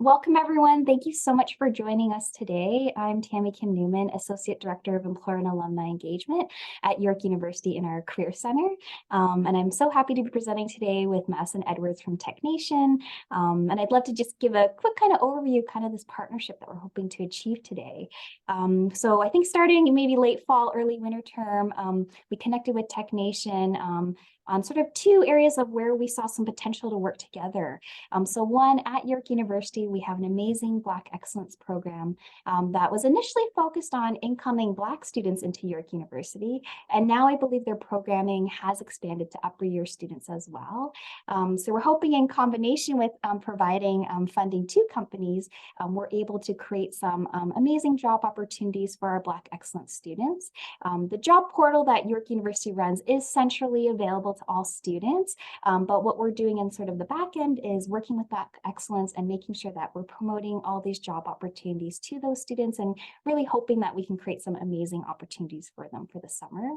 Welcome, everyone. Thank you so much for joining us today. I'm Tammy Kim Newman, Associate Director of Employer and Alumni Engagement at York University in our Career Center. And I'm so happy to be presenting today with Madison Edwards from TECHNATION. And I'd love to just give a quick kind of overview, kind of this partnership that we're hoping to achieve today. So I think starting maybe late fall, early winter term, we connected with TECHNATION on sort of two areas of where we saw some potential to work together. So one, at York University, we have an amazing Black Excellence program that was initially focused on incoming Black students into York University. And now I believe their programming has expanded to upper year students as well. So we're hoping in combination with providing funding to companies, we're able to create some amazing job opportunities for our Black Excellence students. The job portal that York University runs is centrally available to all students, but what we're doing in sort of the back end is working with Black Excellence and making sure that we're promoting all these job opportunities to those students and really hoping that we can create some amazing opportunities for them for the summer.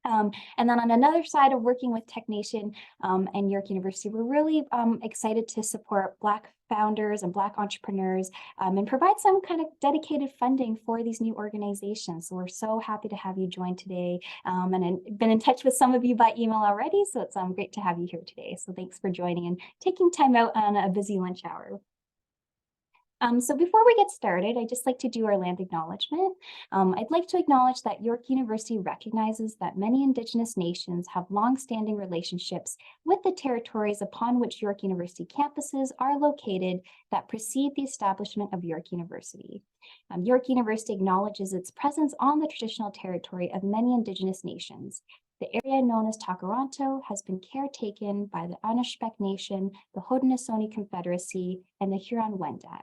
And then on another side of working with TECHNATION and York University, we're really excited to support Black founders and Black entrepreneurs and provide some kind of dedicated funding for these new organizations. So we're so happy to have you join today. And I've been in touch with some of you by email already, so it's great to have you here today. So thanks for joining and taking time out on a busy lunch hour. So before we get started, I'd just like to do our land acknowledgement. I'd like to acknowledge that York University recognizes that many Indigenous nations have long-standing relationships with the territories upon which York University campuses are located that precede the establishment of York University. York University acknowledges its presence on the traditional territory of many Indigenous nations. The area known as Takaranto has been caretaken by the Anishinaabeg Nation, the Haudenosaunee Confederacy, and the Huron-Wendat.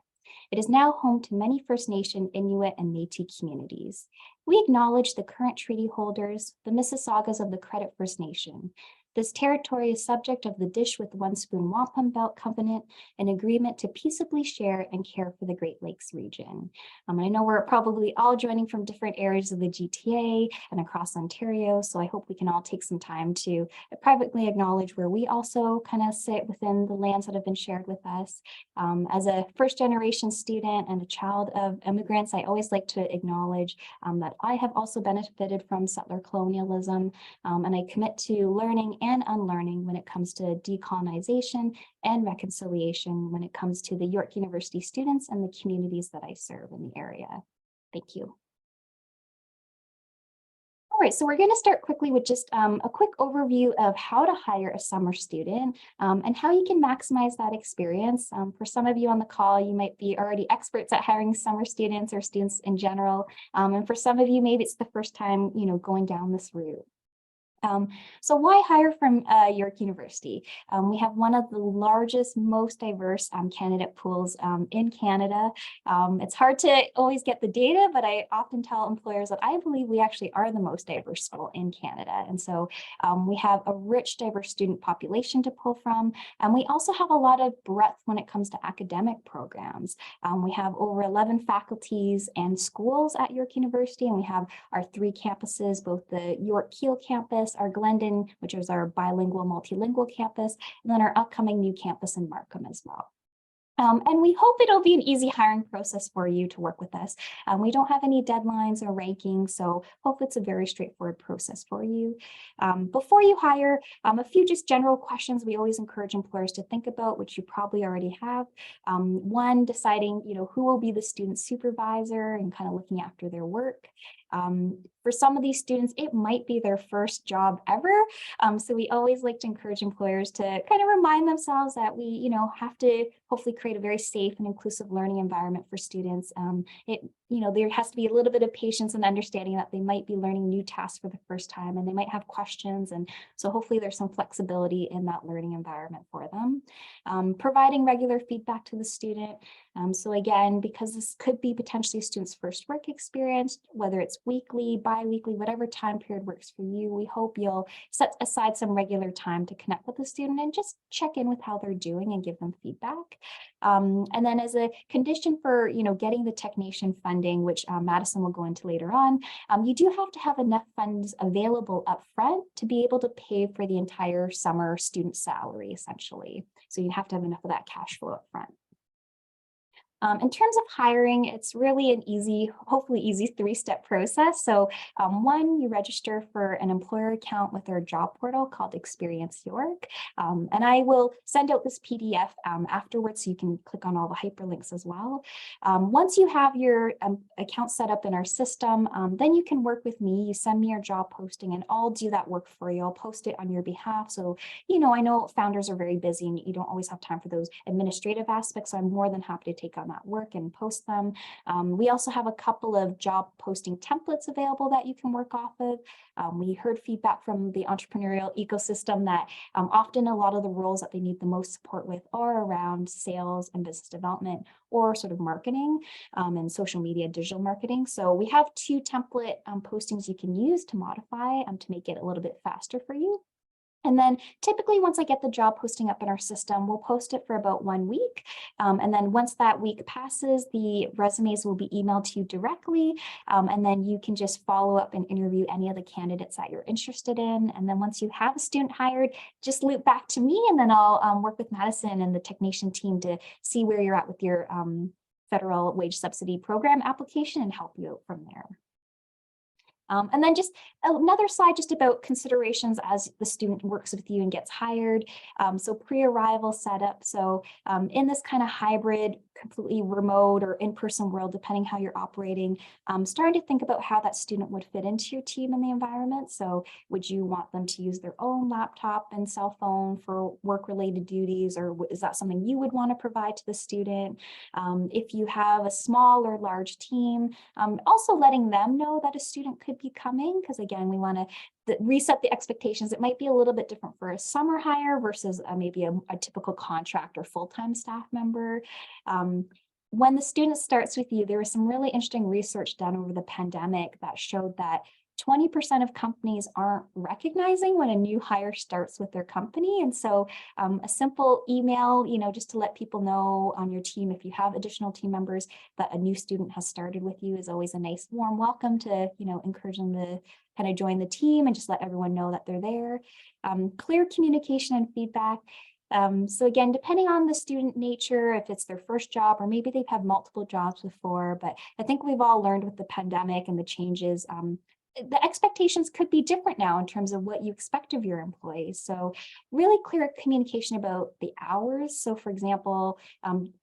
It is now home to many First Nation, Inuit, and Métis communities. We acknowledge the current treaty holders, the Mississaugas of the Credit First Nation. This territory is subject of the Dish with One Spoon Wampum Belt Covenant, an agreement to peaceably share and care for the Great Lakes region. I know we're probably all joining from different areas of the GTA and across Ontario, so I hope we can all take some time to privately acknowledge where we also kind of sit within the lands that have been shared with us. As a first-generation student and a child of immigrants, I always like to acknowledge that I have also benefited from settler colonialism, and I commit to learning and unlearning when it comes to decolonization and reconciliation when it comes to the York University students and the communities that I serve in the area. Thank you. All right, so we're going to start quickly with just a quick overview of how to hire a summer student and how you can maximize that experience. For some of you on the call, you might be already experts at hiring summer students or students in general. And for some of you, maybe it's the first time, going down this route. So why hire from York University? We have one of the largest, most diverse candidate pools in Canada. It's hard to always get the data, but I often tell employers that I believe we actually are the most diverse school in Canada. And so we have a rich, diverse student population to pull from. And we also have a lot of breadth when it comes to academic programs. We have over 11 faculties and schools at York University, and we have our 3 campuses, both the York Keele campus, our Glendon, which is our bilingual, multilingual campus, and then our upcoming new campus in Markham as well. And we hope it'll be an easy hiring process for you to work with us. We don't have any deadlines or rankings, so hopefully it's a very straightforward process for you. Before you hire, a few just general questions we always encourage employers to think about, which you probably already have. One, deciding, who will be the student supervisor and kind of looking after their work. For some of these students, it might be their first job ever. So we always like to encourage employers to kind of remind themselves that we, have to hopefully create a very safe and inclusive learning environment for students. There has to be a little bit of patience and understanding that they might be learning new tasks for the first time and they might have questions. And so hopefully there's some flexibility in that learning environment for them. Providing regular feedback to the student. So again, because this could be potentially a student's first work experience, whether it's weekly, bi-weekly, whatever time period works for you, we hope you'll set aside some regular time to connect with the student and just check in with how they're doing and give them feedback. And then as a condition for, getting the TECHNATION funding, which Madison will go into later on, you do have to have enough funds available up front to be able to pay for the entire summer student salary, essentially. So you have to have enough of that cash flow up front. In terms of hiring, it's really an easy, hopefully easy 3-step process. So one, you register for an employer account with our job portal called Experience York. And I will send out this PDF afterwards, so you can click on all the hyperlinks as well. Once you have your account set up in our system, then you can work with me. You send me your job posting and I'll do that work for you. I'll post it on your behalf. So, I know founders are very busy and you don't always have time for those administrative aspects. So I'm more than happy to take on that work and post them. We also have a couple of job posting templates available that you can work off of. We heard feedback from the entrepreneurial ecosystem that often a lot of the roles that they need the most support with are around sales and business development, or sort of marketing and social media, digital marketing. So we have 2 template postings you can use to modify to make it a little bit faster for you. And then typically once I get the job posting up in our system, we'll post it for about 1 week. And then once that week passes, the resumes will be emailed to you directly. And then you can just follow up and interview any of the candidates that you're interested in. And then once you have a student hired, just loop back to me, and then I'll work with Madison and the Technation team to see where you're at with your federal wage subsidy program application and help you out from there. And then just another slide just about considerations as the student works with you and gets hired. So pre-arrival setup. So in this kind of hybrid, completely remote or in-person world, depending how you're operating, starting to think about how that student would fit into your team and the environment. So would you want them to use their own laptop and cell phone for work-related duties, or is that something you would want to provide to the student? If you have a small or large team, also letting them know that a student could be coming, because again, we want to reset the expectations. It might be a little bit different for a summer hire versus maybe a typical contract or full-time staff member. When the student starts with you, there was some really interesting research done over the pandemic that showed that 20% of companies aren't recognizing when a new hire starts with their company. And so a simple email, just to let people know on your team, if you have additional team members, that a new student has started with you, is always a nice warm welcome to, encourage them to kind of join the team and just let everyone know that they're there. Clear communication and feedback. So again, depending on the student nature, if it's their first job or maybe they've had multiple jobs before, but I think we've all learned with the pandemic and the changes, the expectations could be different now in terms of what you expect of your employees. So really clear communication about the hours. So for example,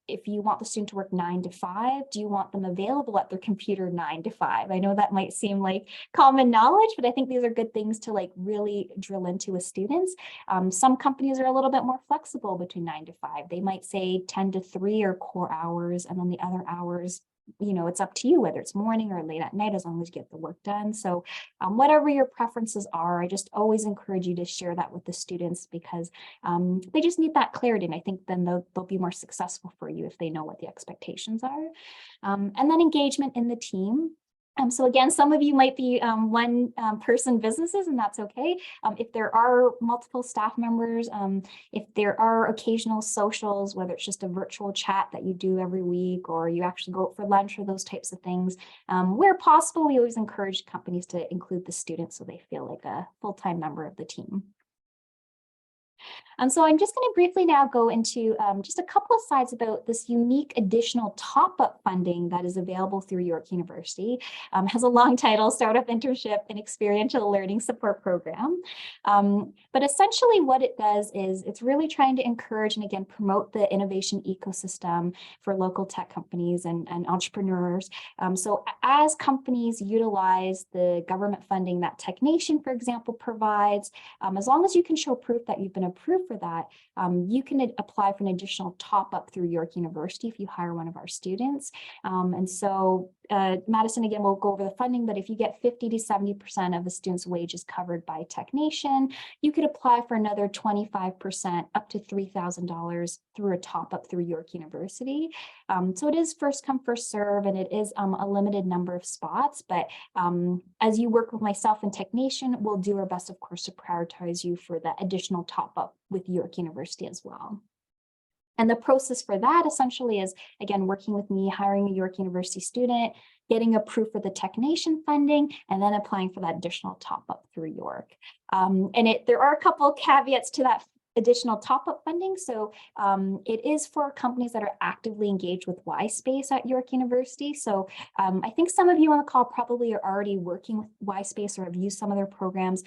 if you want the student to work 9 to 5, do you want them available at their computer 9 to 5? I know that might seem like common knowledge, but I think these are good things to really drill into with students. Some companies are a little bit more flexible between 9 to 5. They might say 10 to 3 are core hours, and then the other hours, it's up to you whether it's morning or late at night, as long as you get the work done. So whatever your preferences are, I just always encourage you to share that with the students, because they just need that clarity. And I think then they'll be more successful for you if they know what the expectations are. And then engagement in the team. So again, some of you might be one-person businesses, and that's okay. If there are multiple staff members, if there are occasional socials, whether it's just a virtual chat that you do every week, or you actually go out for lunch or those types of things, where possible, we always encourage companies to include the students so they feel like a full-time member of the team. So I'm just going to briefly now go into just a couple of slides about this unique additional top-up funding that is available through York University. Has a long title, Startup Internship and Experiential Learning Support Program. But essentially what it does is it's really trying to encourage and again promote the innovation ecosystem for local tech companies and entrepreneurs. So as companies utilize the government funding that TECHNATION, for example, provides, as long as you can show proof that you've been approved for that, you can apply for an additional top-up through York University if you hire one of our students. And so Madison, again, will go over the funding, but if you get 50 to 70% of the student's wages covered by TECHNATION, you could apply for another 25% up to $3,000 through a top-up through York University. So it is first come, first serve, and it is a limited number of spots, but as you work with myself and TECHNATION, we'll do our best, of course, to prioritize you for that additional top-up with York University as well. And the process for that essentially is, again, working with me, hiring a York University student, getting approved for the TECHNATION funding, and then applying for that additional top-up through York. And there are a couple of caveats to that additional top-up funding. So it is for companies that are actively engaged with Y-Space at York University. So I think some of you on the call probably are already working with Y-Space or have used some of their programs.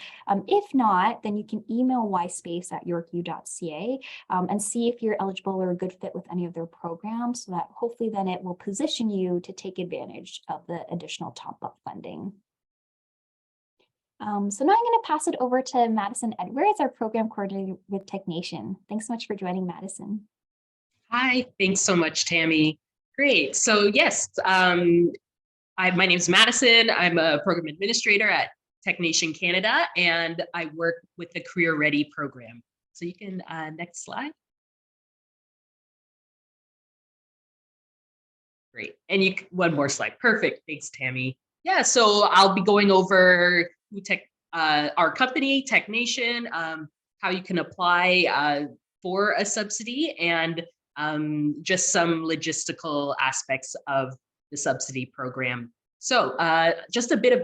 If not, then you can email yspace@yorku.ca and see if you're eligible or a good fit with any of their programs, so that hopefully then it will position you to take advantage of the additional top-up funding. So now I'm going to pass it over to Madison Edwards, our program coordinator with TECHNATION. Thanks so much for joining, Madison. Hi, thanks so much, Tammy. Great. So yes, my name is Madison. I'm a program administrator at TECHNATION Canada, and I work with the Career Ready program. So you can, next slide. Great. And one more slide. Perfect. Thanks, Tammy. Yeah, so I'll be going over our company, TECHNATION, how you can apply for a subsidy, and just some logistical aspects of the subsidy program. So just a bit of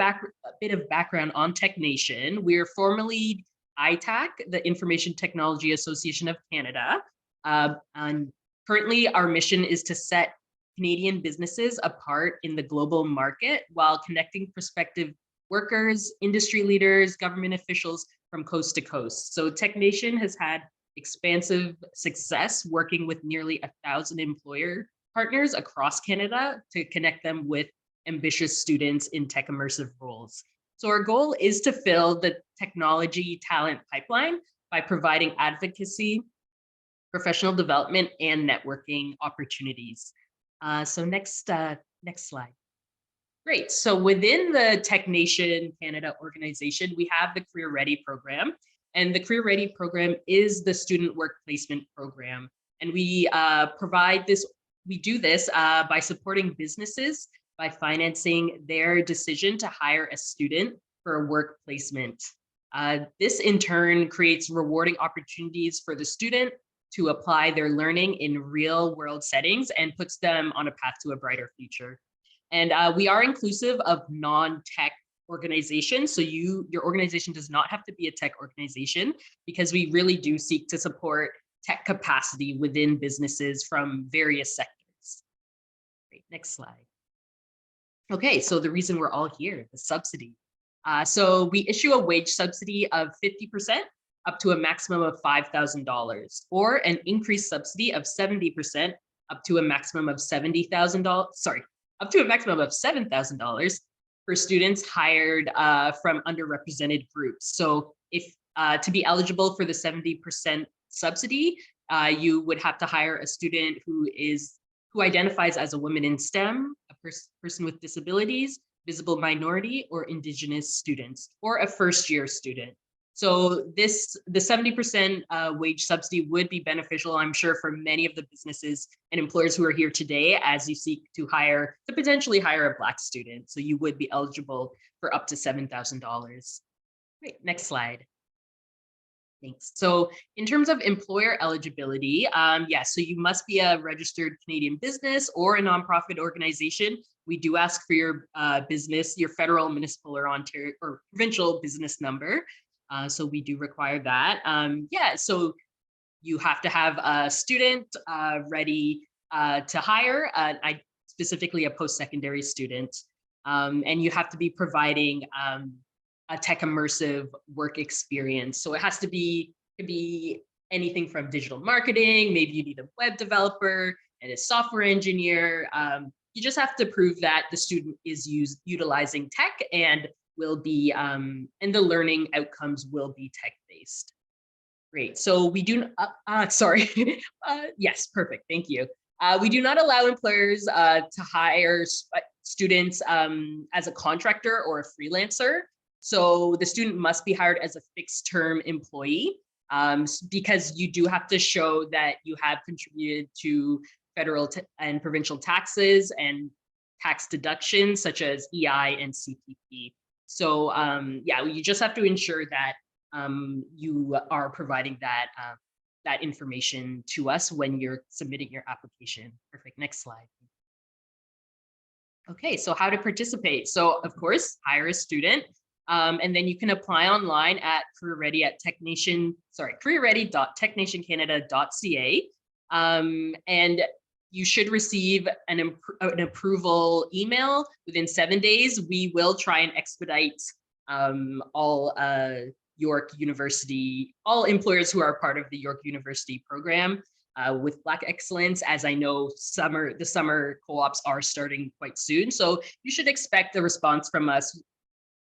background on TECHNATION. We're formerly ITAC, the Information Technology Association of Canada. And currently, our mission is to set Canadian businesses apart in the global market while connecting prospective workers, industry leaders, government officials from coast to coast. So TECHNATION has had expansive success working with nearly 1,000 employer partners across Canada to connect them with ambitious students in tech immersive roles. So our goal is to fill the technology talent pipeline by providing advocacy, professional development, and networking opportunities. So next slide. Great. So within the TECHNATION Canada organization, we have the Career Ready program, and the Career Ready program is the student work placement program. And we do this by supporting businesses by financing their decision to hire a student for a work placement. This in turn creates rewarding opportunities for the student to apply their learning in real world settings and puts them on a path to a brighter future. And we are inclusive of non-tech organizations. So your organization does not have to be a tech organization, because we really do seek to support tech capacity within businesses from various sectors. Great, next slide. Okay, so the reason we're all here, the subsidy. So we issue a wage subsidy of 50% up to a maximum of $5,000, or an increased subsidy of 70% up to a maximum of $70,000. Sorry, up to a maximum of $7,000 for students hired from underrepresented groups. So if to be eligible for the 70% subsidy, you would have to hire a student who identifies as a woman in STEM, a person with disabilities, visible minority, or Indigenous students, or a first-year student. So the 70% wage subsidy would be beneficial, I'm sure, for many of the businesses and employers who are here today as you seek to potentially hire a Black student. So you would be eligible for up to $7,000. Great, next slide. Thanks. So in terms of employer eligibility, so you must be a registered Canadian business or a nonprofit organization. We do ask for your business, your federal, municipal, or Ontario or provincial business number. So we do require that. So you have to have a student ready to hire, specifically a post-secondary student. And you have to be providing a tech immersive work experience. So it has to be, anything from digital marketing, maybe you need a web developer and a software engineer. You just have to prove that the student is utilizing tech and will be, and the learning outcomes will be tech-based. Great, so we do, yes, perfect, thank you. We do not allow employers to hire students as a contractor or a freelancer. So the student must be hired as a fixed-term employee, because you do have to show that you have contributed to federal and provincial taxes and tax deductions such as EI and CPP. So you just have to ensure that you are providing that information to us when you're submitting your application. Perfect, next slide. Okay, so how to participate. So of course, hire a student. And then you can apply online at careerready.technationcanada.ca. And you should receive an approval email within 7 days. We will try and expedite all York University, all employers who are part of the York University program with Black Excellence, as I know the summer co-ops are starting quite soon. So you should expect a response from us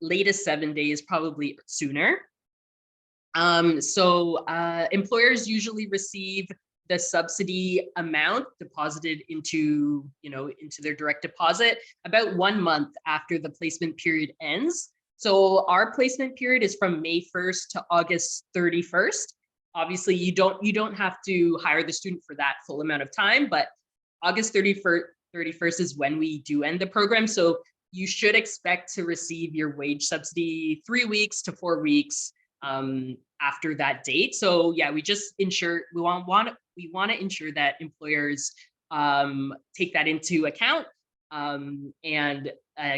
latest 7 days, probably sooner. Employers usually receive the subsidy amount deposited into their direct deposit about 1 month after the placement period ends. So our placement period is from May 1st to August 31st. Obviously, you don't have to hire the student for that full amount of time, but August 31st is when we do end the program. So you should expect to receive your wage subsidy 3 weeks to 4 weeks after that date. So yeah, we want to ensure that employers take that into account and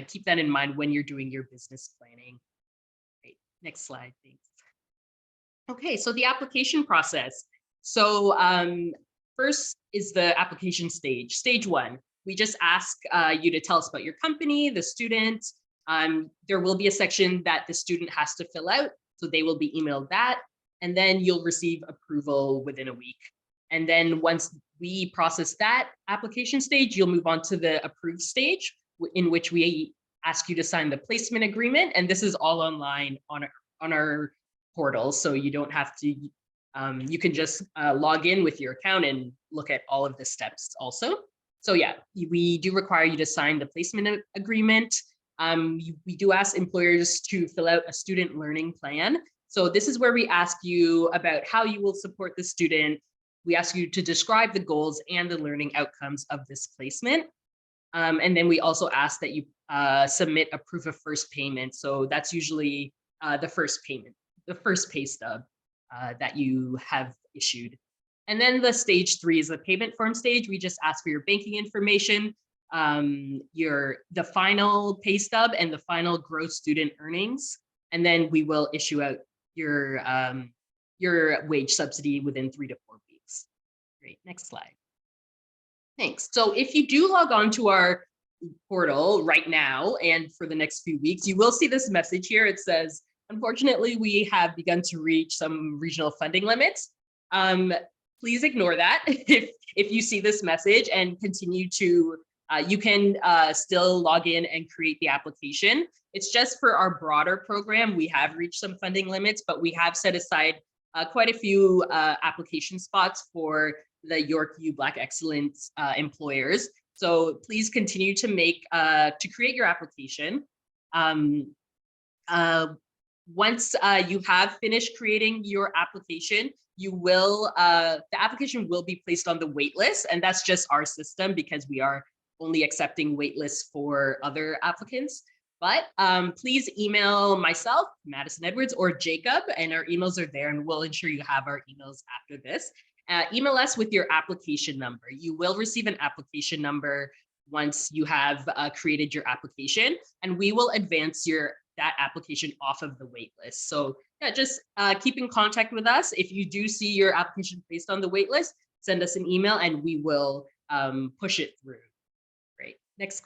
keep that in mind when you're doing your business planning. Great. Next slide, thanks. Okay, so the application process. So first is the application stage. Stage 1, we just ask you to tell us about your company, the student. There will be a section that the student has to fill out. So they will be emailed that, and then you'll receive approval within a week. And then once we process that application stage, you'll move on to the approved stage, in which we ask you to sign the placement agreement. And this is all online on our portal. So you don't have to, you can just log in with your account and look at all of the steps also. So yeah, we do require you to sign the placement agreement. We do ask employers to fill out a student learning plan. So this is where we ask you about how you will support the student. We ask you to describe the goals and the learning outcomes of this placement. And then we also ask that you submit a proof of first payment. So that's usually the first payment, the first pay stub that you have issued. And then the stage 3 is the payment form stage. We just ask for your banking information, the final pay stub and the final gross student earnings, and then we will issue out your wage subsidy within 3 to 4 weeks. Great, next slide. Thanks. So if you do log on to our portal right now and for the next few weeks, you will see this message here. It says, unfortunately, we have begun to reach some regional funding limits. Please ignore that if you see this message, and continue to you can still log in and create the application. It's just for our broader program. We have reached some funding limits, but we have set aside quite a few application spots for the York U Black Excellence employers. So please continue to create your application. Once you have finished creating your application, the application will be placed on the wait list, and that's just our system because we are only accepting wait lists for other applicants. But please email myself, Madison Edwards, or Jacob, and our emails are there, and we'll ensure you have our emails after this. Email us with your application number. You will receive an application number once you have created your application, and we will advance that application off of the wait list. So yeah, just keep in contact with us. If you do see your application placed on the wait list, send us an email and we will push it through. Great. Next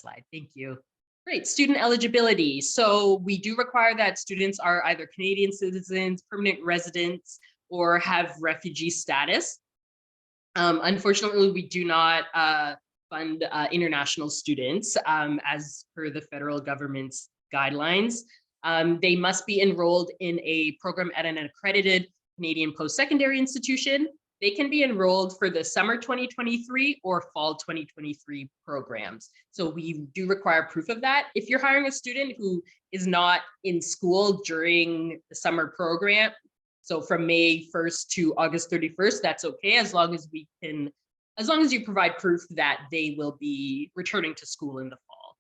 slide. Thank you. Great. Student eligibility. So we do require that students are either Canadian citizens, permanent residents, or have refugee status. Unfortunately, we do not fund international students as per the federal government's guidelines. They must be enrolled in a program at an accredited Canadian post-secondary institution. They can be enrolled for the summer 2023 or fall 2023 programs. So we do require proof of that. If you're hiring a student who is not in school during the summer program, so from May 1st to August 31st, that's okay, as long as you provide proof that they will be returning to school in the fall.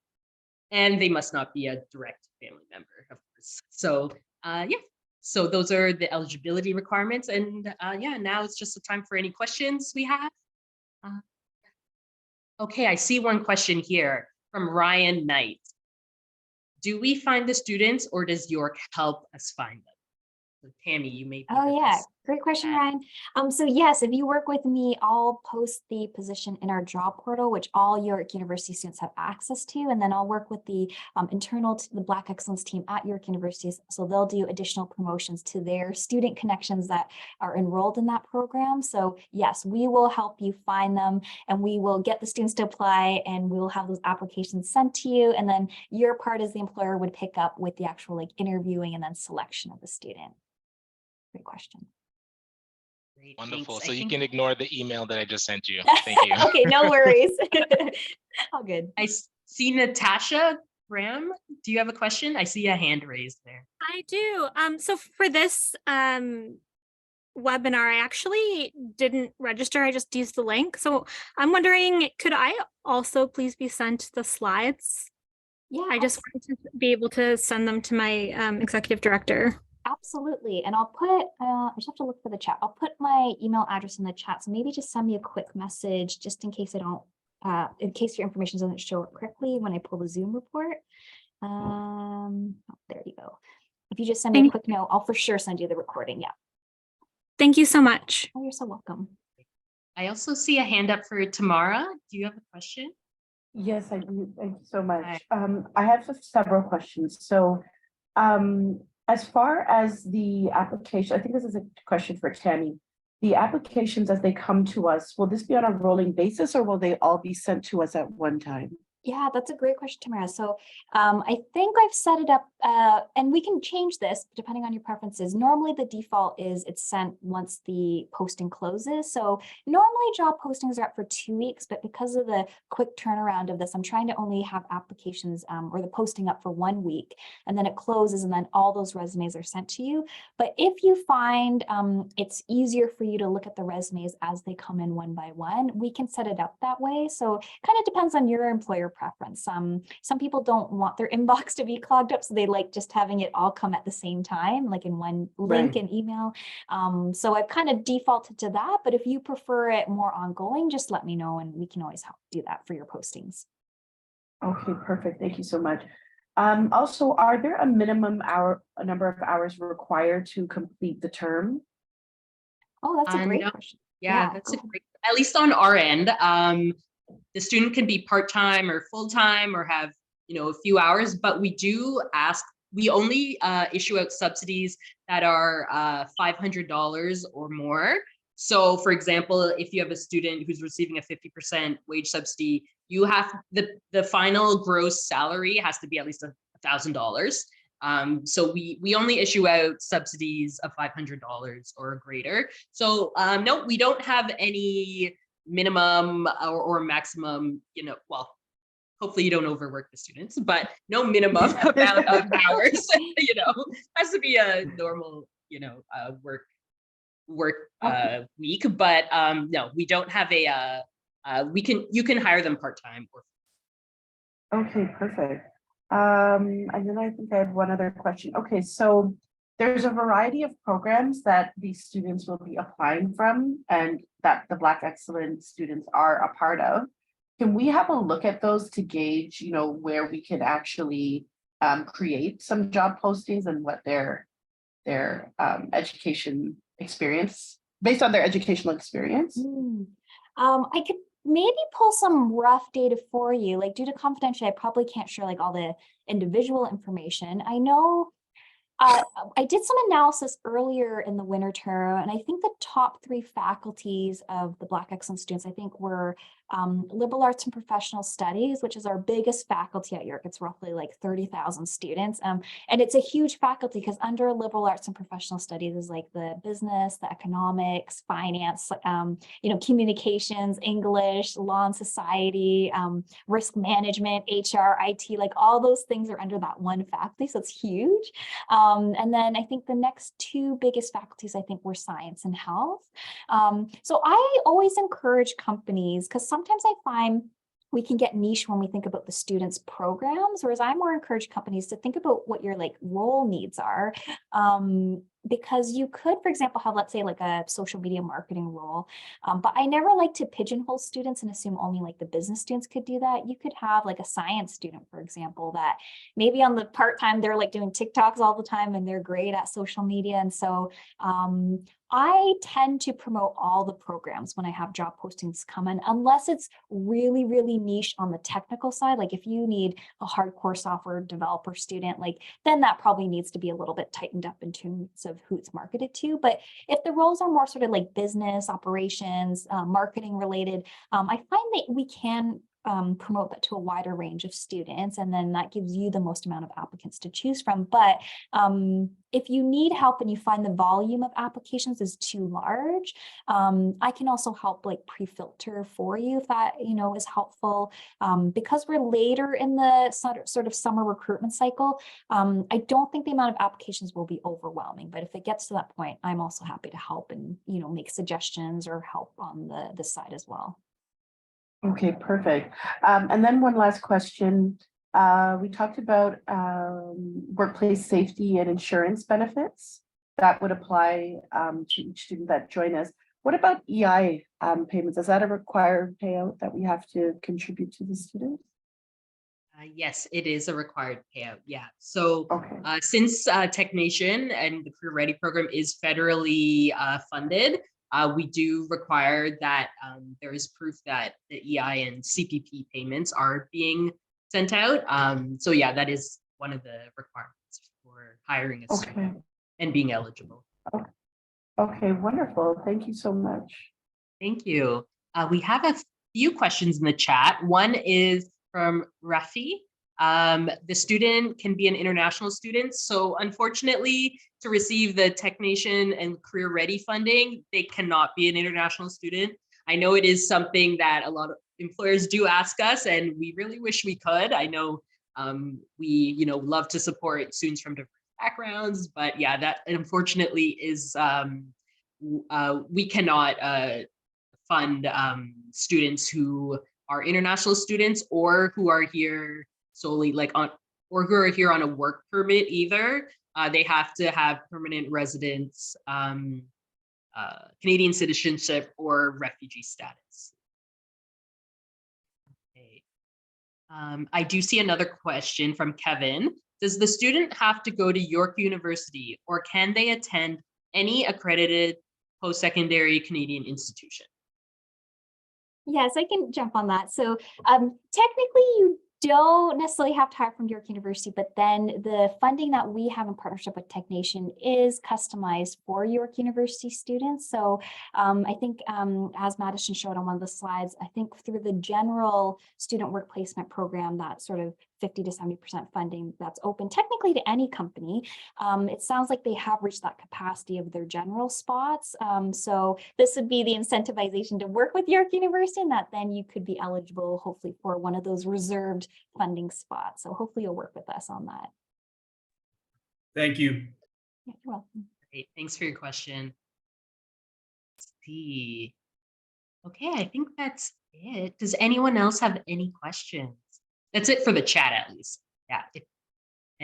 And they must not be a direct family member, of course. So yeah, so those are the eligibility requirements. And yeah, now it's just the time for any questions we have. Okay, I see one question here from Ryan Knight. do we find the students or does York help us find them? So Tammy, you may be Oh the yeah, best great question, at. Ryan. So yes, if you work with me, I'll post the position in our job portal, which all York University students have access to, and then I'll work with the the Black Excellence team at York University, so they'll do additional promotions to their student connections that are enrolled in that program. So yes, we will help you find them, and we will get the students to apply, and we will have those applications sent to you, and then your part as the employer would pick up with the actual like interviewing and then selection of the student. Great question. Great, Wonderful. thanks. So I you think can ignore the email that I just sent you. Thank you. Okay, no worries. All good. I see Natasha Graham. Do you have a question? I see a hand raised there. I do. So for this webinar, I actually didn't register. I just used the link. So I'm wondering, could I also please be sent the slides? Yeah, I just wanted to be able to send them to my executive director. absolutely. And I'll put, I just have to look for the chat. I'll put my email address in the chat. So maybe just send me a quick message just in case I don't, in case your information doesn't show up correctly when I pull the Zoom report. There you go. If you just send me a quick note, I'll for sure send you the recording. Yeah. Thank you so much. Oh, you're so welcome. I also see a hand up for Tamara. Do you have a question? Yes, I do. Thank you so much. Hi. I have several questions. So, as far as the application, I think this is a question for Tammy. The applications as they come to us, will this be on a rolling basis or will they all be sent to us at one time? Yeah, that's a great question, Tamara. So I think I've set it up, and we can change this depending on your preferences. Normally, the default is it's sent once the posting closes. So normally job postings are up for 2 weeks, but because of the quick turnaround of this, I'm trying to only have applications or the posting up for 1 week, and then it closes, and then all those resumes are sent to you. But if you find it's easier for you to look at the resumes as they come in one by one, we can set it up that way. So kind of depends on your employer preference. Some people don't want their inbox to be clogged up, so they like just having it all come at the same time, like in one link and email. So I've kind of defaulted to that, but if you prefer it more ongoing, just let me know and we can always help do that for your postings. Okay, perfect. Thank you so much. Also, are there a minimum number of hours required to complete the term? Oh, that's a great No. question. Yeah, that's a great, at least on our end. The student can be part-time or full-time or have, a few hours, but we do ask, we only issue out subsidies that are $500 or more. So for example, if you have a student who's receiving a 50% wage subsidy, you have the final gross salary has to be at least $1,000. So we only issue out subsidies of $500 or greater. So no, we don't have any minimum or maximum, well, hopefully you don't overwork the students, but no minimum amount of hours, has to be a normal, work week. But no, we don't have you can hire them part-time or. Okay, perfect. And then I think I have one other question. Okay, so there's a variety of programs that these students will be applying from and that the Black Excellence students are a part of. Can we have a look at those to gauge, where we can actually create some job postings and what their education experience, based on their educational experience? I could maybe pull some rough data for you. Like due to confidentiality, I probably can't share like all the individual information. I know I did some analysis earlier in the winter term, and I think the top 3 faculties of the Black Excellence students, I think, were liberal arts and professional studies, which is our biggest faculty at York. It's roughly like 30,000 students. And it's a huge faculty because under liberal arts and professional studies is like the business, the economics, finance, communications, English, law and society, risk management, HR, IT, like all those things are under that one faculty. So it's huge. And then I think the next 2 biggest faculties, I think, were science and health. So I always encourage companies, because sometimes I find we can get niche when we think about the students' programs, whereas I more encourage companies to think about what your role needs are. because you could, for example, have, let's say, like a social media marketing role. But I never like to pigeonhole students and assume only like the business students could do that. You could have like a science student, for example, that maybe on the part-time, they're like doing TikToks all the time and they're great at social media. And so I tend to promote all the programs when I have job postings come in, unless it's really, really niche on the technical side. Like if you need a hardcore software developer student, like then that probably needs to be a little bit tightened up in terms of who it's marketed to. But if the roles are more sort of like business operations, marketing related, I find that we can promote that to a wider range of students, and then that gives you the most amount of applicants to choose from. But if you need help and you find the volume of applications is too large, I can also help like pre-filter for you if that, is helpful. Because we're later in the sort of summer recruitment cycle, I don't think the amount of applications will be overwhelming, but if it gets to that point, I'm also happy to help and, make suggestions or help on the side as well. Okay, perfect. And then one last question. We talked about workplace safety and insurance benefits that would apply to each student that join us. What about EI payments? Is that a required payout that we have to contribute to the students? Yes, it is a required payout. Yeah. So Okay. since TECHNATION and the Career Ready program is federally funded, we do require that there is proof that the EI and CPP payments are being sent out. So yeah, that is one of the requirements for hiring a student and being eligible. Okay, wonderful. Thank you so much. Thank you. We have a few questions in the chat. One is from Rafi. The student can be an international student. So unfortunately, to receive the TECHNATION and Career Ready funding, they cannot be an international student. I know it is something that a lot of employers do ask us, and we really wish we could. I know we, love to support students from different backgrounds, but yeah, that unfortunately is, we cannot fund students who are international students or who are here solely or who are here on a work permit either. They have to have permanent residence, Canadian citizenship, or refugee status. Okay. I do see another question from Kevin. Does the student have to go to York University, or can they attend any accredited post-secondary Canadian institution? Yes, I can jump on that. So technically you don't necessarily have to hire from York University, but then the funding that we have in partnership with TECHNATION is customized for York University students. So I think as Madison showed on one of the slides, I think through the general student work placement program, that sort of 50 to 70% funding that's open technically to any company. It sounds like they have reached that capacity of their general spots. So this would be the incentivization to work with York University, and that then you could be eligible hopefully for one of those reserved funding spots. So hopefully you'll work with us on that. Thank you. Yeah, you're welcome. Great, thanks for your question. Let's see. Okay, I think that's it. Does anyone else have any questions? That's it for the chat, at least. Yeah.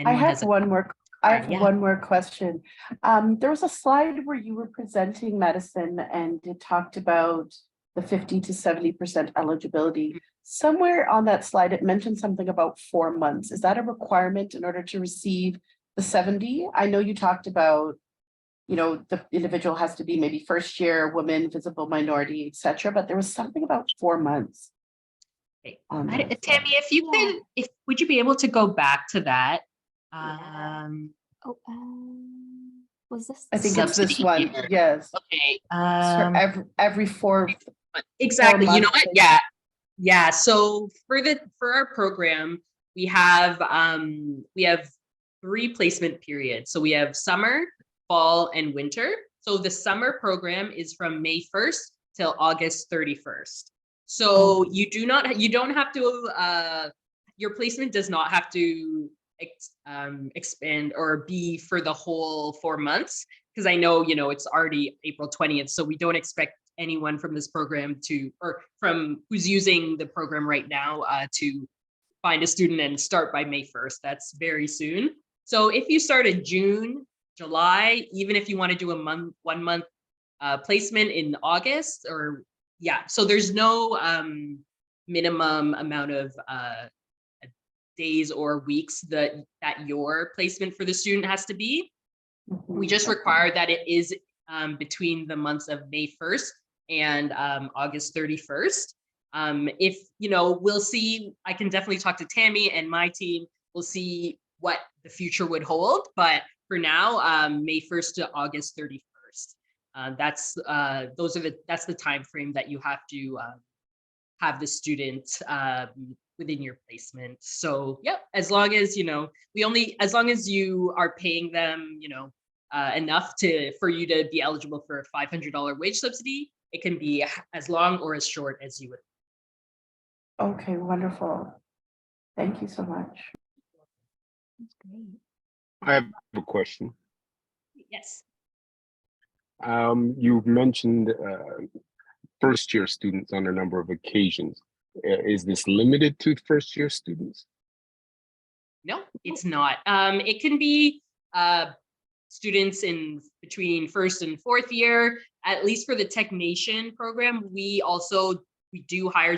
I have one more. I have yeah. one more question. There was a slide where you were presenting Madison, and it talked about the 50 to 70% eligibility. Somewhere on that slide, it mentioned something about 4 months. Is that a requirement in order to receive the 70? I know you talked about, the individual has to be maybe first year, woman, visible minority, etc. But there was something about 4 months. Okay. Tammy, if you can, would you be able to go back to that? Was this? I think it's this one. Here. Yes. Okay. So every 4. Exactly. 4 you know months. what? Yeah. So for our program, we have 3 placement periods. So we have summer, fall, and winter. So the summer program is from May 1st till August 31st. So you don't have to, your placement does not have to expand or be for the whole 4 months, because I know, it's already April 20th. So we don't expect anyone from this program or from who's using the program right now to find a student and start by May 1st. That's very soon. So if you start in June, July, even if you want to do a 1 month placement in August, or yeah, so there's no minimum amount of days or weeks that your placement for the student has to be. We just require that it is between the months of May 1st and August 31st. If, we'll see, I can definitely talk to Tammy and my team. We'll see what the future would hold. But for now, May 1st to August 31st. That's the time frame that you have to have the student within your placement. So yeah, as long as as long as you are paying them, enough for you to be eligible for a $500 wage subsidy, it can be as long or as short as you would. Okay, wonderful. Thank you so much. That's great. I have a question. Yes. You've mentioned first year students on a number of occasions. Is this limited to first year students? No, it's not. It can be students in between first and fourth year. At least for the technician program, we do hire,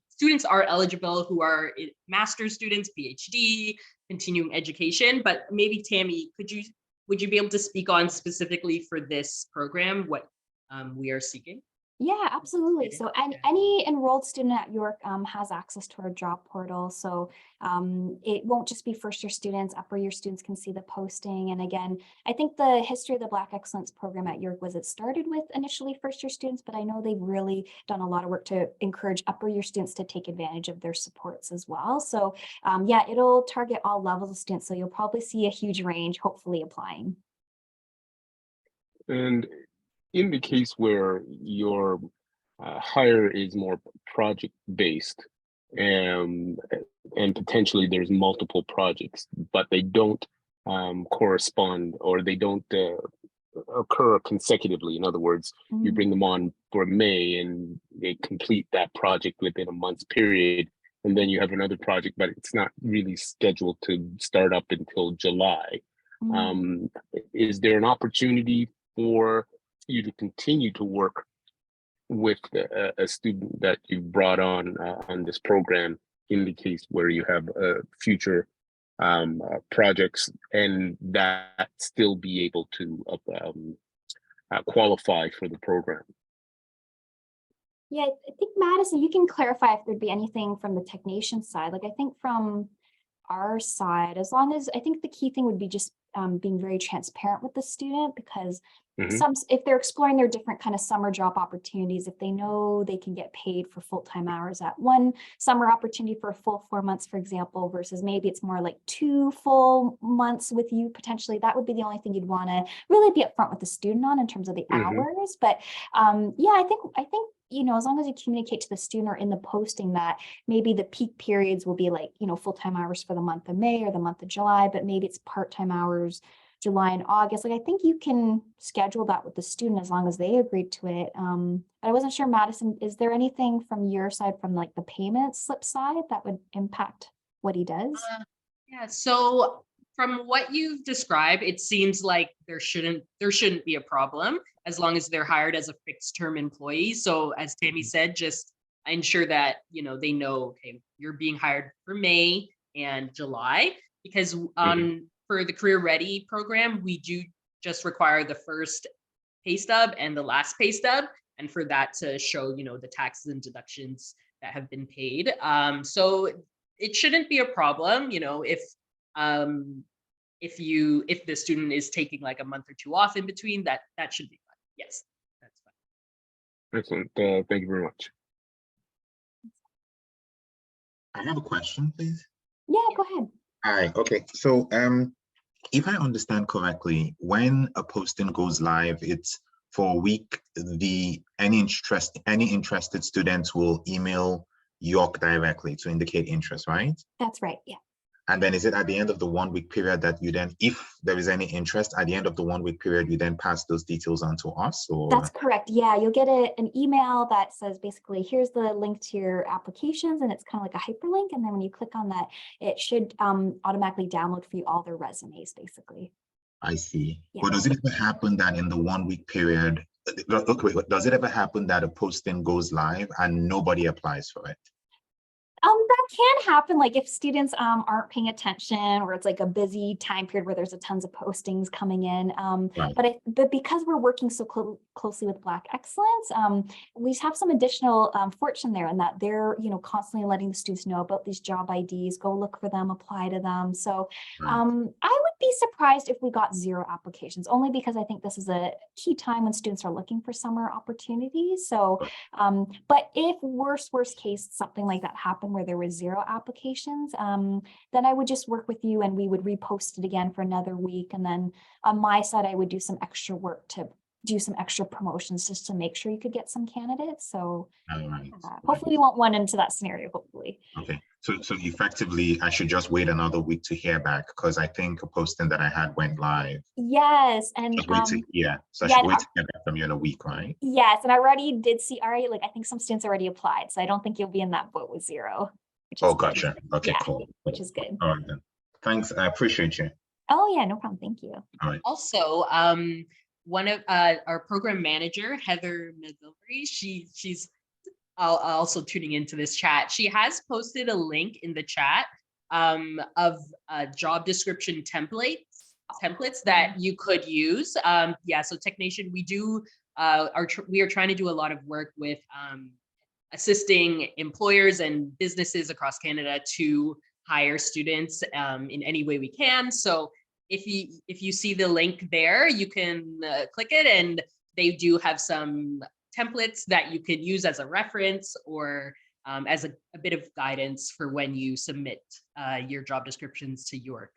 students are eligible who are master's students, PhD, continuing education. But maybe Tammy, would you be able to speak on specifically for this program what we are seeking? Yeah, absolutely. So any enrolled student at York has access to our job portal. So it won't just be first year students, upper year students can see the posting. And again, I think the history of the Black Excellence program at York was it started with initially first year students, but I know they've really done a lot of work to encourage upper year students to take advantage of their supports as well. So yeah, it'll target all levels of students. So you'll probably see a huge range, hopefully applying. And in the case where your hire is more project based and potentially there's multiple projects, but they don't correspond or they don't occur consecutively. In other words, you bring them on for May and they complete that project within a month's period, and then you have another project, but it's not really scheduled to start up until July. Is there an opportunity for you to continue to work with a student that you brought on this program in the case where you have future projects and that still be able to qualify for the program? Yeah, I think Madison, you can clarify if there'd be anything from the technician side. Like I think from our side, as long as I think the key thing would be just being very transparent with the student, because if they're exploring their different kind of summer job opportunities, if they know they can get paid for full-time hours at one summer opportunity for a full 4 months, for example, versus maybe it's more like 2 full months with you potentially, that would be the only thing you'd want to really be upfront with the student on in terms of the hours. But yeah, I think as long as you communicate to the student or in the posting that maybe the peak periods will be like, full-time hours for the month of May or the month of July, but maybe it's part-time hours July and August. Like I think you can schedule that with the student as long as they agreed to it. I wasn't sure, Madison, is there anything from your side, from like the payment slip side, that would impact what he does? Yeah, so from what you've described, it seems like there shouldn't be a problem as long as they're hired as a fixed term employee. So as Tammy said, just ensure that they know, okay, you're being hired for May and July, because for the Career Ready program, we do just require the first pay stub and the last pay stub, and for that to show the taxes and deductions that have been paid. So it shouldn't be a problem, if the student is taking like a month or 2 off in between, that should be fine. Yes, that's fine. Excellent. Thank you very much. I have a question, please. Yeah, go ahead. All right. Okay. So if I understand correctly, when a posting goes live, it's for a week. Any interested students will email York directly to indicate interest, right? That's right. Yeah. And then is it at the end of the 1 week period that you then, if there is any interest, at the end of the 1 week period, you then pass those details on to us? Or? That's correct. Yeah, you'll get an email that says basically, here's the link to your applications, and it's kind of like a hyperlink. And then when you click on that, it should automatically download for you all their resumes, basically. I see. Yeah. But does it ever happen that in the 1 week period, okay, wait, does it ever happen that a posting goes live and nobody applies for it? That can happen, like if students aren't paying attention, or it's like a busy time period where there's a tons of postings coming in. Right. But because we're working so closely with Black Excellence, we have some additional fortune there, in that they're constantly letting the students know about these job IDs, go look for them, apply to them. So Right. I would be surprised if we got 0 applications, only because I think this is a key time when students are looking for summer opportunities. So but if worst case something like that happened where there was 0 applications, then I would just work with you and we would repost it again for another week. And then on my side, I would do some extra work to do some extra promotions just to make sure you could get some candidates. So All right. hopefully we won't run into that scenario, hopefully. Okay. So effectively, I should just wait another week to hear back, because I think a posting that I had went live. Yes. And Just wait to hear. So I yeah, should and wait to hear back from you in a week, right? yes, and I already did see like I think some students already applied, so I don't think you'll be in that boat with 0. Which is Oh, good. gotcha. Okay, Yeah, cool. which is good. All right then. Thanks. I appreciate you. Oh yeah, no problem. Thank you. All right. Also, one of our program manager, Heather Montgomery, she's also tuning into this chat. She has posted a link in the chat of job description templates that you could use. Yeah, so TECHNATION, we are trying to do a lot of work with assisting employers and businesses across Canada to hire students in any way we can. So if you see the link there, you can click it, and they do have some templates that you could use as a reference, or as a bit of guidance for when you submit your job descriptions to York.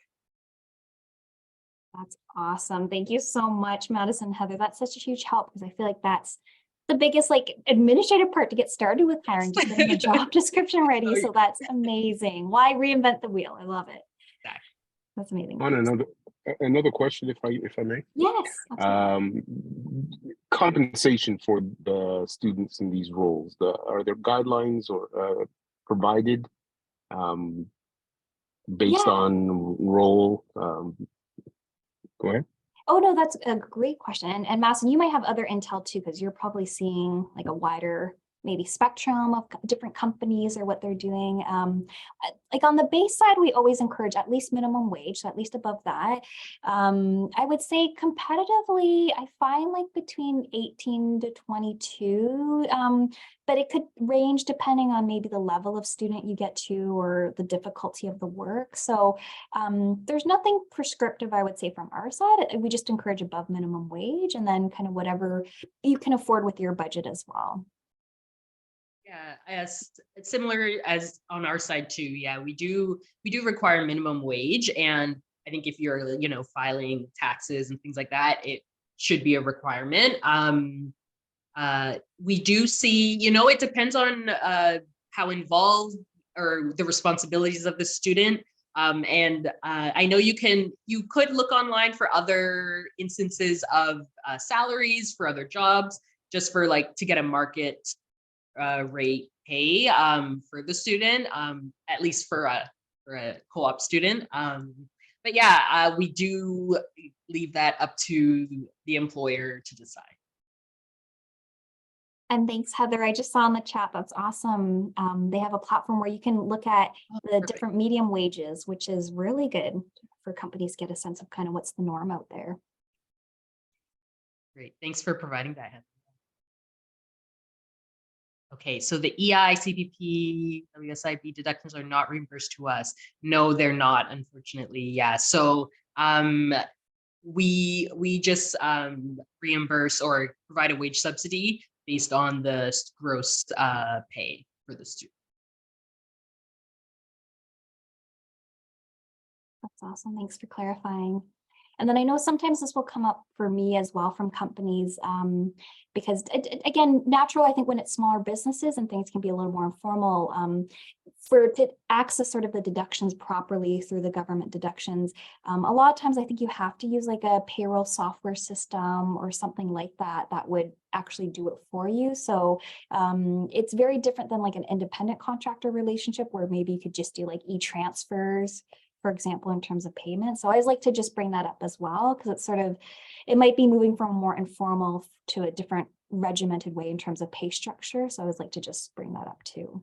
That's awesome. Thank you so much, Madison, Heather. That's such a huge help, because I feel like that's the biggest administrative part to get started with hiring, just getting the job description ready. So that's amazing. Why reinvent the wheel? I love it. Exactly. That's amazing. On another question, if I may. Yes. Absolutely. Compensation for the students in these roles. Are there guidelines or provided based on role? Go ahead. Oh, no, that's a great question. And Madison, you might have other intel too, because you're probably seeing like a wider maybe spectrum of different companies or what they're doing. Like on the base side, we always encourage at least minimum wage, so at least above that. I would say competitively, I find like between 18 to 22, but it could range depending on maybe the level of student you get to or the difficulty of the work. So there's nothing prescriptive, I would say, from our side. We just encourage above minimum wage, and then kind of whatever you can afford with your budget as well. Yeah, as similar as on our side too. Yeah, we do require minimum wage, and I think if you're filing taxes and things like that, it should be a requirement. We do see, it depends on how involved or the responsibilities of the student. And I know you could look online for other instances of salaries for other jobs, just for to get a market rate pay for the student, at least for a co-op student. But yeah, we do leave that up to the employer to decide. And thanks, Heather. I just saw in the chat, that's awesome. They have a platform where you can look at the different medium wages, which is really good for companies to get a sense of kind of what's the norm out there. Great, thanks for providing that, Heather. Okay, so the EI, CPP, WSIB deductions are not reimbursed to us. No, they're not, unfortunately. Yeah, so we just reimburse or provide a wage subsidy based on the gross pay for the student. That's awesome. Thanks for clarifying. And then I know sometimes this will come up for me as well from companies, because again, natural, I think when it's smaller businesses and things can be a little more informal, to access sort of the deductions properly through the government deductions, a lot of times I think you have to use like a payroll software system or something like that would actually do it for you. So it's very different than like an independent contractor relationship where maybe you could just do like e-transfers for example, in terms of payment. So I always like to just bring that up as well, because it's it might be moving from a more informal to a different regimented way in terms of pay structure. So I always like to just bring that up too.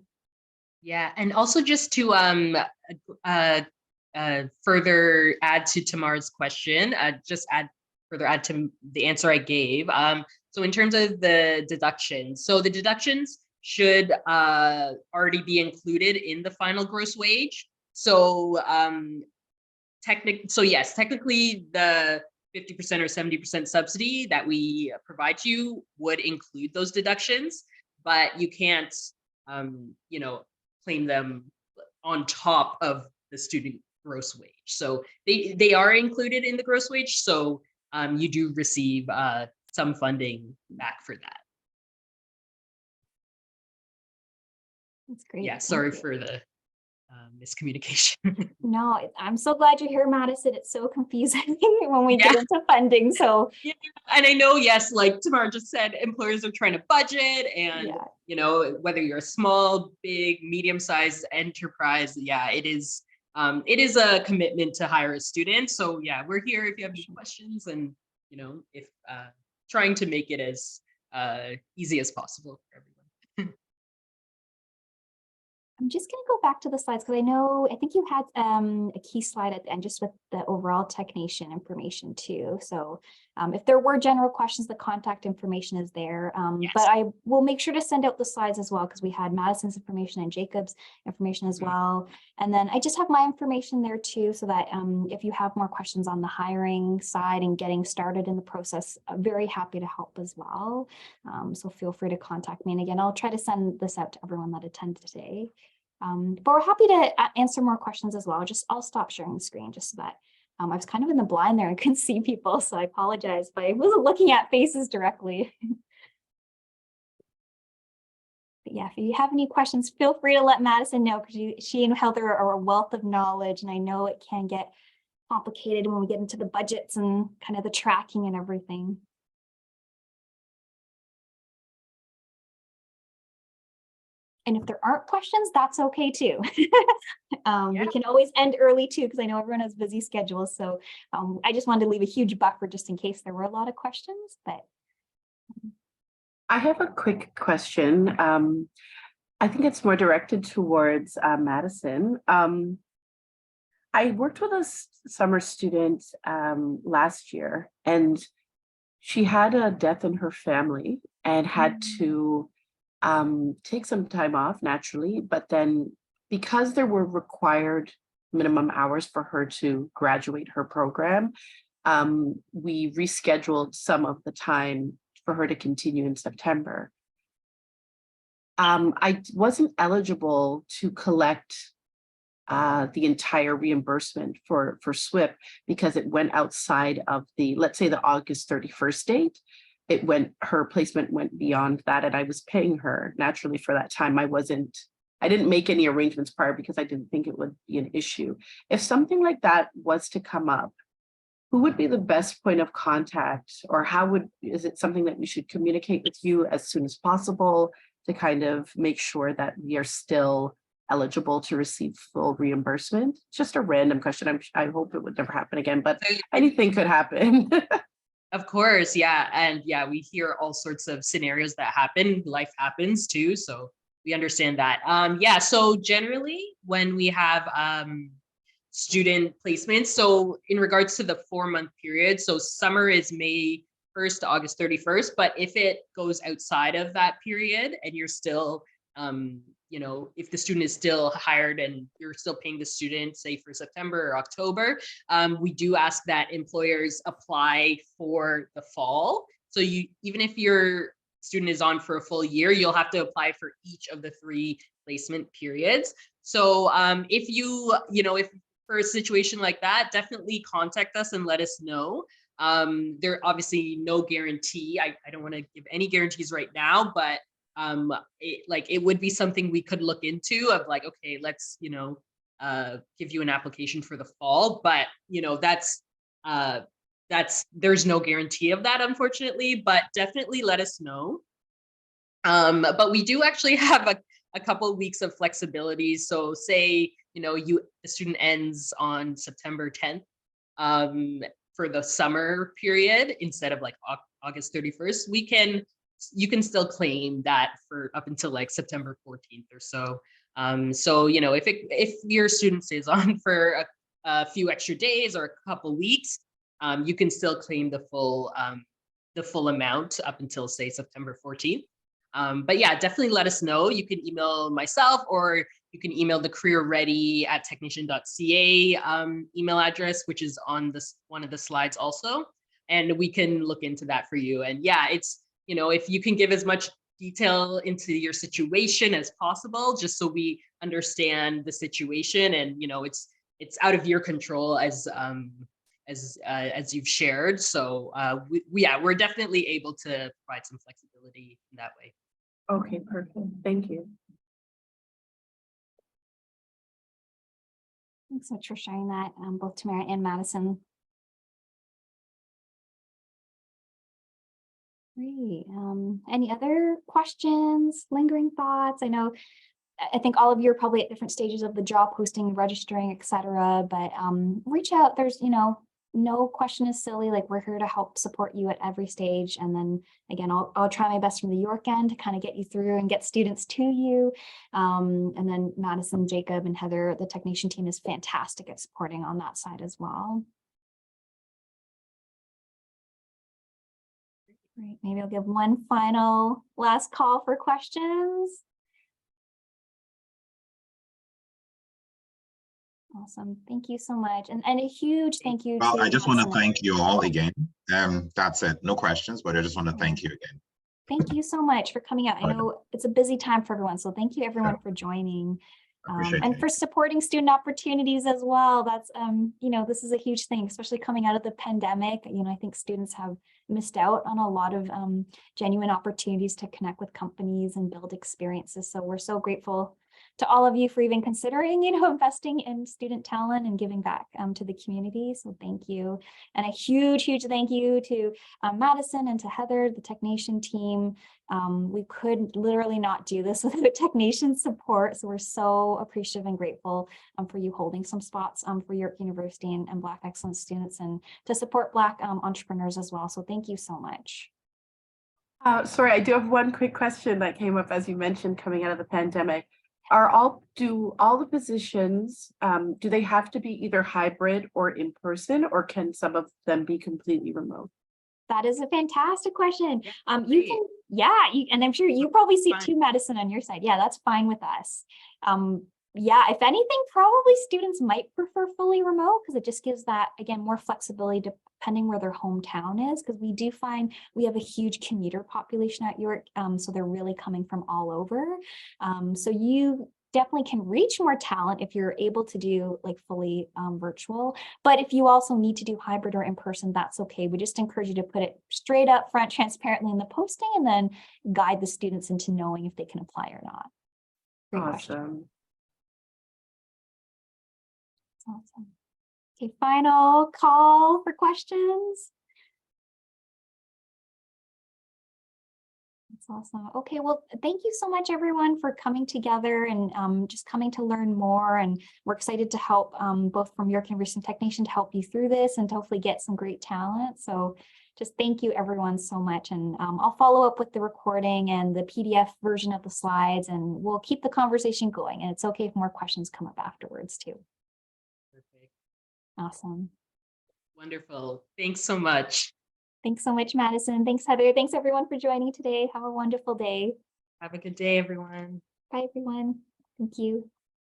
Yeah, and also just to further add to Tamar's question, further add to the answer I gave. So in terms of the deductions, so the deductions should already be included in the final gross wage. So yes, technically the 50% or 70% subsidy that we provide you would include those deductions, but you can't claim them on top of the student gross wage. So they are included in the gross wage. So you do receive some funding back for that. That's great. Yeah, Thank sorry you. for the miscommunication. No, I'm so glad you're here, Madison. It's so confusing when we get into funding. So Yeah, and I know, yes, like Tamara just said, employers are trying to budget, and yeah. whether you're a small, big, medium-sized enterprise, yeah, it is a commitment to hire a student. So yeah, we're here if you have any questions, and if trying to make it as easy as possible for everyone. I'm just going to go back to the slides because I think you had a key slide at the end just with the overall technician information too. So if there were general questions, the contact information is there. Yes. But I will make sure to send out the slides as well because we had Madison's information and Jacob's information as well. And then I just have my information there too, so that if you have more questions on the hiring side and getting started in the process, I'm very happy to help as well. So feel free to contact me. And again, I'll try to send this out to everyone that attended today. But we're happy to answer more questions as well. I'll stop sharing the screen just so that I was kind of in the blind there and couldn't see people. So I apologize, but I wasn't looking at faces directly. But yeah, if you have any questions, feel free to let Madison know because she and Heather are a wealth of knowledge. And I know it can get complicated when we get into the budgets and kind of the tracking and everything. And if there aren't questions, that's okay too. We can always end early too, because I know everyone has busy schedules. So I just wanted to leave a huge buffer just in case there were a lot of questions, but. I have a quick question. I think it's more directed towards Madison. I worked with a summer student last year, and she had a death in her family and had to take some time off naturally, but then because there were required minimum hours for her to graduate her program, we rescheduled some of the time for her to continue in September. I wasn't eligible to collect the entire reimbursement for SWIP because it went outside of let's say the August 31st date. Her placement went beyond that, and I was paying her naturally for that time. I didn't make any arrangements prior because I didn't think it would be an issue. If something like that was to come up, who would be the best point of contact, or is it something that we should communicate with you as soon as possible to kind of make sure that we are still eligible to receive full reimbursement? Just a random question. I hope it would never happen again, but anything could happen. Of course, yeah. And yeah, we hear all sorts of scenarios that happen. Life happens too. So we understand that. Yeah, so generally when we have student placements, so in regards to the 4-month period, so summer is May 1st to August 31st, but if it goes outside of that period and you're still if the student is still hired and you're still paying the student, say for September or October, we do ask that employers apply for the fall. So even if your student is on for a full year, you'll have to apply for each of the 3 placement periods. So if for a situation like that, definitely contact us and let us know. There obviously no guarantee. I don't want to give any guarantees right now, but it would be something we could look into of like, okay, let's give you an application for the fall, but there's no guarantee of that, unfortunately, but definitely let us know. But we do actually have a couple of weeks of flexibility. So say the student ends on September 10th for the summer period instead of like August 31st, you can still claim that for up until like September 14th or so. So if your student stays on for a few extra days or a couple weeks, you can still claim the full amount up until say September 14th. But yeah, definitely let us know. You can email myself, or you can email the careerready@technation.ca email address, which is on one of the slides also, and we can look into that for you. And yeah, it's if you can give as much detail into your situation as possible, just so we understand the situation, and it's out of your control as you've shared. So we're definitely able to provide some flexibility in that way. Okay, perfect. Thank you. Thanks so much for sharing that, both Tamara and Madison. Great. Any other questions, lingering thoughts? I think all of you are probably at different stages of the job posting, registering, etc. But reach out. There's, no question is silly. Like, we're here to help support you at every stage. And then again, I'll try my best from the York end to kind of get you through and get students to you. And then Madison, Jacob, and Heather, the Technation team, is fantastic at supporting on that side as well. Great. Maybe I'll give one final last call for questions. Awesome. Thank you so much. And a huge thank you. Well, to I just want to Madison. thank you all again. That's it. No questions, but I just want to thank you again. Thank you so much for coming out. I know it's a busy time for everyone, so thank you everyone for joining. And for supporting student opportunities as well. That's, this is a huge thing, especially coming out of the pandemic. I think students have missed out on a lot of genuine opportunities to connect with companies and build experiences. So we're so grateful to all of you for even considering, investing in student talent and giving back to the community. So thank you. And a huge, huge thank you to Madison and to Heather, the Technation team. We could literally not do this without Technation support. So we're so appreciative and grateful for you holding some spots for York University and Black Excellence students, and to support Black entrepreneurs as well. So thank you so much. Sorry, I do have one quick question that came up as you mentioned coming out of the pandemic. Do all the positions, do they have to be either hybrid or in person, or can some of them be completely remote? That is a fantastic question. Yeah, You can, and I'm sure you probably see Fine. too, Madison, on your side. Yeah, that's fine with us. Yeah, if anything, probably students might prefer fully remote, because it just gives that, again, more flexibility depending where their hometown is, because we do find we have a huge commuter population at York, so they're really coming from all over. So you definitely can reach more talent if you're able to do like fully virtual. But if you also need to do hybrid or in person, that's okay. We just encourage you to put it straight up front, transparently in the posting, and then guide the students into knowing if they can apply or not. Great question. Awesome. Awesome. Okay, final call for questions. That's awesome. Okay, well, thank you so much, everyone, for coming together and just coming to learn more. And we're excited to help both from York University and Technation to help you through this and to hopefully get some great talent. So just thank you, everyone, so much. And I'll follow up with the recording and the PDF version of the slides, and we'll keep the conversation going. And it's okay if more questions come up afterwards, too. Perfect. Awesome. Wonderful. Thanks so much. Thanks so much, Madison. Thanks, Heather. Thanks, everyone, for joining today. Have a wonderful day. Have a good day, everyone. Bye, everyone. Thank you.